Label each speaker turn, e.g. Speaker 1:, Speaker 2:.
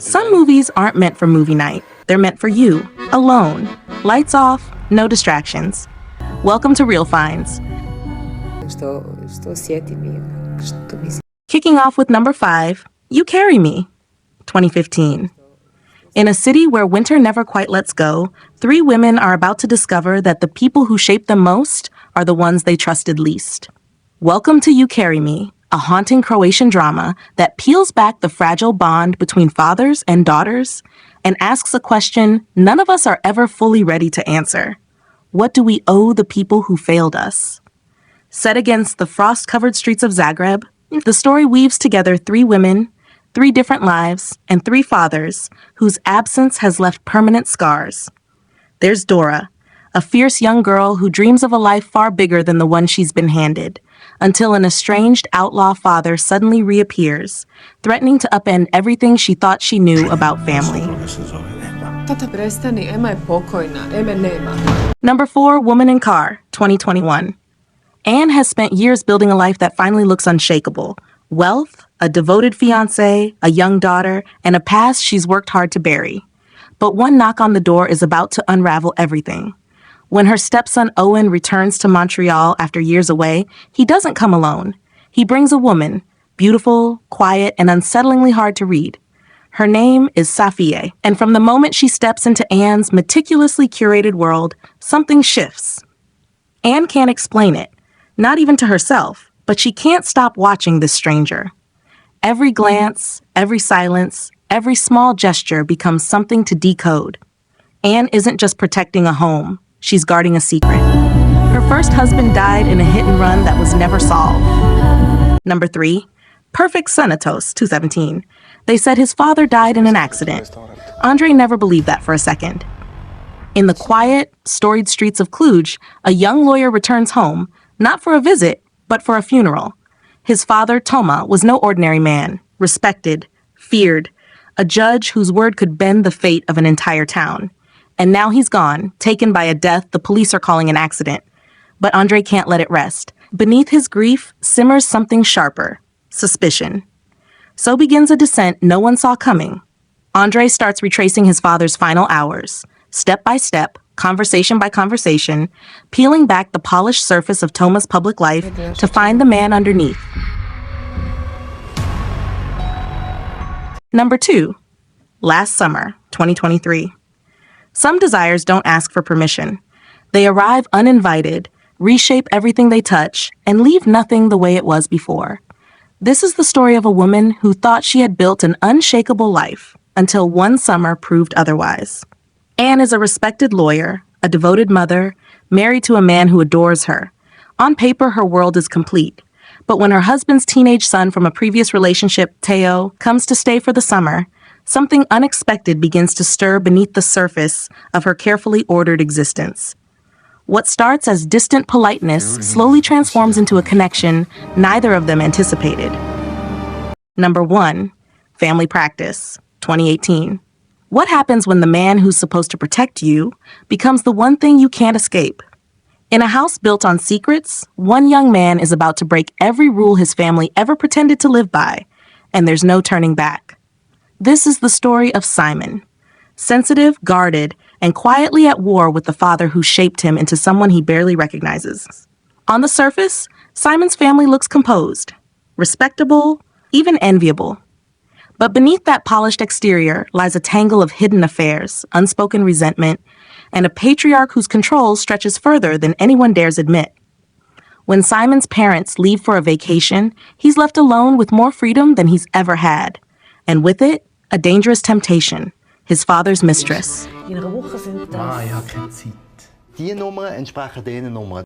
Speaker 1: Some movies aren't meant for movie night. They're meant for you, alone. Lights off, no distractions. Welcome to Real Finds. Kicking off with number 5, You Carry Me, 2015. In a city where winter never quite lets go, 3 women are about to discover that the people who shape them most are the ones they trusted least. Welcome to You Carry Me, a haunting Croatian drama that peels back the fragile bond between fathers and daughters and asks a question none of us are ever fully ready to answer. What do we owe the people who failed us? Set against the frost-covered streets of Zagreb, the story weaves together 3 women, 3 different lives, and 3 fathers whose absence has left permanent scars. There's Dora, a fierce young girl who dreams of a life far bigger than the one she's been handed, until an estranged outlaw father suddenly reappears, threatening to upend everything she thought she knew about family. Number 4, Woman in Car, 2021. Anne has spent years building a life that finally looks unshakable. Wealth, a devoted fiancé, a young daughter, and a past she's worked hard to bury. But one knock on the door is about to unravel everything. When her stepson Owen returns to Montreal after years away, he doesn't come alone. He brings a woman, beautiful, quiet, and unsettlingly hard to read. Her name is Safie, and from the moment she steps into Anne's meticulously curated world, something shifts. Anne can't explain it, not even to herself, but she can't stop watching this stranger. Every glance, every silence, every small gesture becomes something to decode. Anne isn't just protecting a home. She's guarding a secret. Her first husband died in a hit-and-run that was never solved. Number 3, Perfect Senatos, 2017. They said his father died in an accident. Andre never believed that for a second. In the quiet, storied streets of Cluj, a young lawyer returns home, not for a visit, but for a funeral. His father, Toma, was no ordinary man, respected, feared, a judge whose word could bend the fate of an entire town. And now he's gone, taken by a death the police are calling an accident. But Andre can't let it rest. Beneath his grief simmers something sharper, suspicion. So begins a descent no one saw coming. Andre starts retracing his father's final hours, step by step, conversation by conversation, peeling back the polished surface of Toma's public life to find the man underneath. Number 2, Last Summer, 2023. Some desires don't ask for permission. They arrive uninvited, reshape everything they touch, and leave nothing the way it was before. This is the story of a woman who thought she had built an unshakable life until one summer proved otherwise. Anne is a respected lawyer, a devoted mother, married to a man who adores her. On paper, her world is complete. But when her husband's teenage son from a previous relationship, Teo, comes to stay for the summer, something unexpected begins to stir beneath the surface of her carefully ordered existence. What starts as distant politeness slowly transforms into a connection neither of them anticipated. Number 1, Family Practice, 2018. What happens when the man who's supposed to protect you becomes the one thing you can't escape? In a house built on secrets, one young man is about to break every rule his family ever pretended to live by, and there's no turning back. This is the story of Simon, sensitive, guarded, and quietly at war with the father who shaped him into someone he barely recognizes. On the surface, Simon's family looks composed, respectable, even enviable. But beneath that polished exterior lies a tangle of hidden affairs, unspoken resentment, and a patriarch whose control stretches further than anyone dares admit. When Simon's parents leave for a vacation, he's left alone with more freedom than he's ever had. And with it, a dangerous temptation, his father's mistress.
Speaker 2: Die Nummer entsprachen denen Nummer.